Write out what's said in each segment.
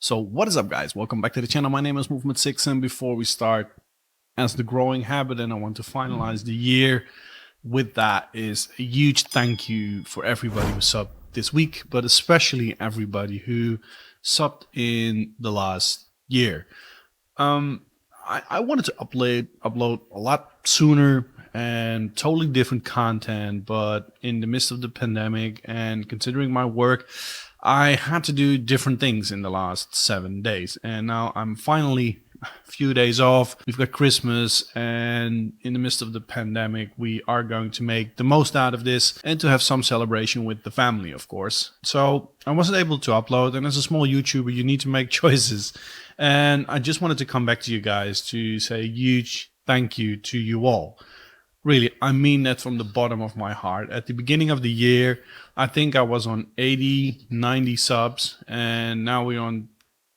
So what is up, guys? Welcome back to the channel. My name is Movement 6, and before we start, as the growing habit, and I want to finalize the year with that, is a huge thank you for everybody who subbed this week, but especially everybody who subbed in the last year. Um, I wanted to upload a lot sooner and totally different content, but in the midst of the pandemic and considering my work, I had to do different things in the last 7 days. And now I'm finally a few days off. We've got Christmas, and in the midst of the pandemic, we are going to make the most out of this and to have some celebration with the family, of course. So I wasn't able to upload, and as a small YouTuber, you need to make choices. And I just wanted to come back to you guys to say a huge thank you to you all. Really, I mean that from the bottom of my heart. At the beginning of the year, I think I was on 80, 90 subs, and now we're on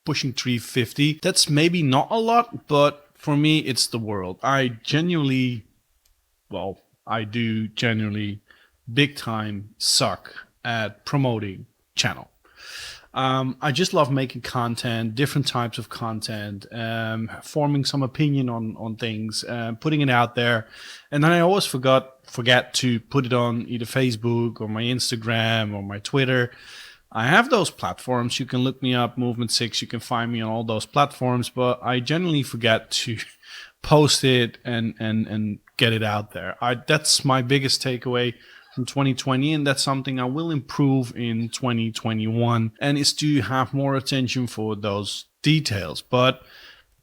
pushing 350. That's maybe not a lot, but for me, it's the world. I do genuinely big time suck at promoting channel. I just love making content, different types of content, forming some opinion on things, putting it out there. And then I always forget to put it on either Facebook or my Instagram or my Twitter. I have those platforms. You can look me up, Movement 6. You can find me on all those platforms, but I generally forget to post it and get it out there. That's my biggest takeaway from 2020, and that's something I will improve in 2021, and is to have more attention for those details. But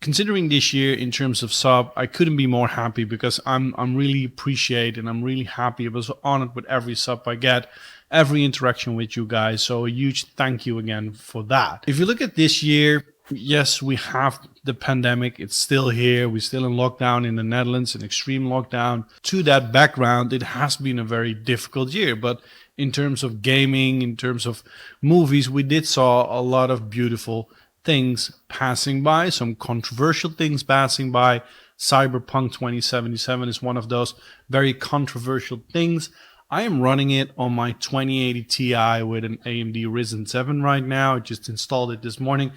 considering this year in terms of sub, I couldn't be more happy, because I'm really appreciate and I'm really happy. I was honored with every sub I get, every interaction with you guys. So a huge thank you again for that. If you look at this year, yes, we have the pandemic. It's still here. We're still in lockdown in the Netherlands, an extreme lockdown. To that background, it has been a very difficult year. But in terms of gaming, in terms of movies, we did saw a lot of beautiful things passing by, some controversial things passing by. Cyberpunk 2077 is one of those very controversial things. I am running it on my 2080 Ti with an AMD Ryzen 7 right now. I just installed it this morning.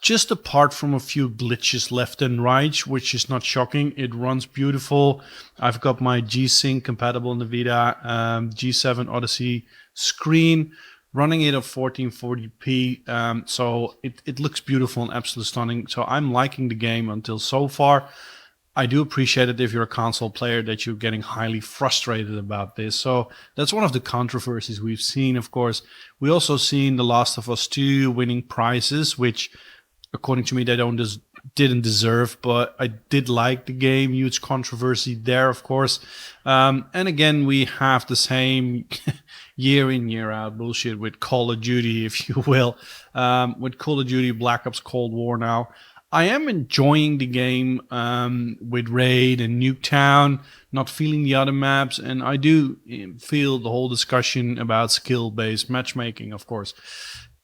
Just apart from a few glitches left and right, which is not shocking, it runs beautiful. I've got my G-Sync compatible NVIDIA G7 Odyssey screen, running it at 1440p. So it looks beautiful and absolutely stunning. So I'm liking the game until so far. I do appreciate it if you're a console player that you're getting highly frustrated about this. So that's one of the controversies we've seen, of course. We also seen The Last of Us 2 winning prizes, which, according to me, they didn't deserve, but I did like the game. Huge controversy there, of course. And again, we have the same year in, year out bullshit with Call of Duty, if you will. With Call of Duty Black Ops Cold War now. I am enjoying the game with Raid and Nuketown, not feeling the other maps, and I do feel the whole discussion about skill-based matchmaking, of course.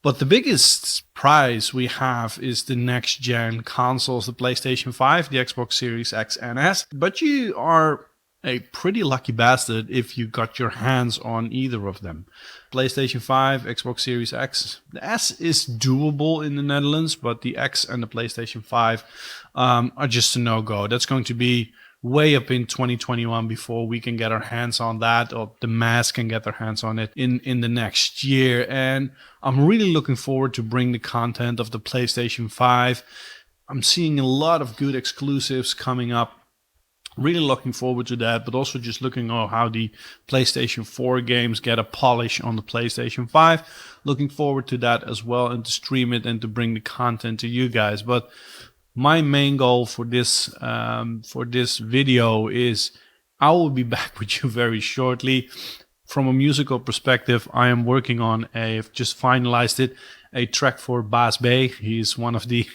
But the biggest prize we have is the next-gen consoles, the PlayStation 5, the Xbox Series X and S. But you are a pretty lucky bastard if you got your hands on either of them. PlayStation 5, Xbox Series X. The S is doable in the Netherlands, but the X and the PlayStation 5 are just a no-go. That's going to be way up in 2021 before we can get our hands on that, or the mass can get their hands on it in the next year. And I'm really looking forward to bring the content of the PlayStation 5. I'm seeing a lot of good exclusives coming up. Really looking forward to that, but also just looking at how the PlayStation 4 games get a polish on the PlayStation 5. Looking forward to that as well, and to stream it and to bring the content to you guys. But my main goal for this video is I will be back with you very shortly. From a musical perspective, I am working on I've just finalized it, a track for Baas B. He's one of the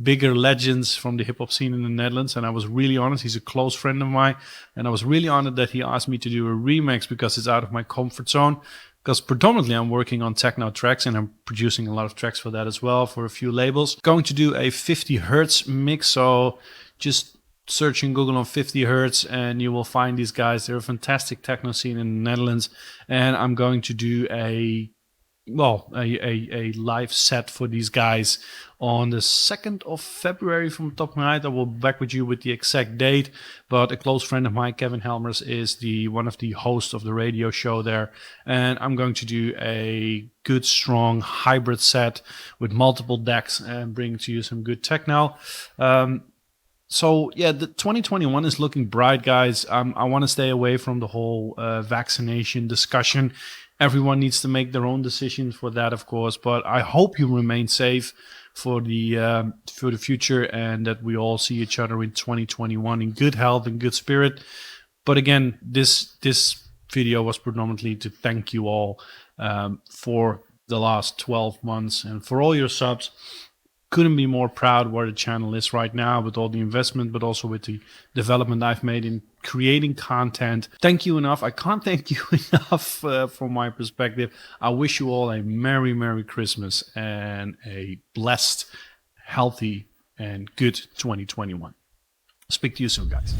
bigger legends from the hip-hop scene in the Netherlands, and I was really honored. He's a close friend of mine, and I was really honored that he asked me to do a remix, because it's out of my comfort zone. Because predominantly I'm working on techno tracks, and I'm producing a lot of tracks for that as well, for a few labels. Going to do a 50 hertz mix, so just search in Google on 50 hertz and you will find these guys. They're a fantastic techno scene in the Netherlands, and I'm going to do a a live set for these guys on the 2nd of February from the top of my head. I will be back with you with the exact date, but a close friend of mine, Kevin Helmers, is one of the hosts of the radio show there, and I'm going to do a good strong hybrid set with multiple decks and bring to you some good techno. So yeah, the 2021 is looking bright, guys. I want to stay away from the whole vaccination discussion. Everyone needs to make their own decisions for that, of course. But I hope you remain safe for the future, and that we all see each other in 2021 in good health and good spirit. But again, this video was predominantly to thank you all for the last 12 months and for all your subs. Couldn't be more proud where the channel is right now with all the investment, but also with the development I've made in creating content. Thank you enough. I can't thank you enough from my perspective. I wish you all a Merry Christmas and a blessed, healthy, and good 2021. Speak to you soon, guys.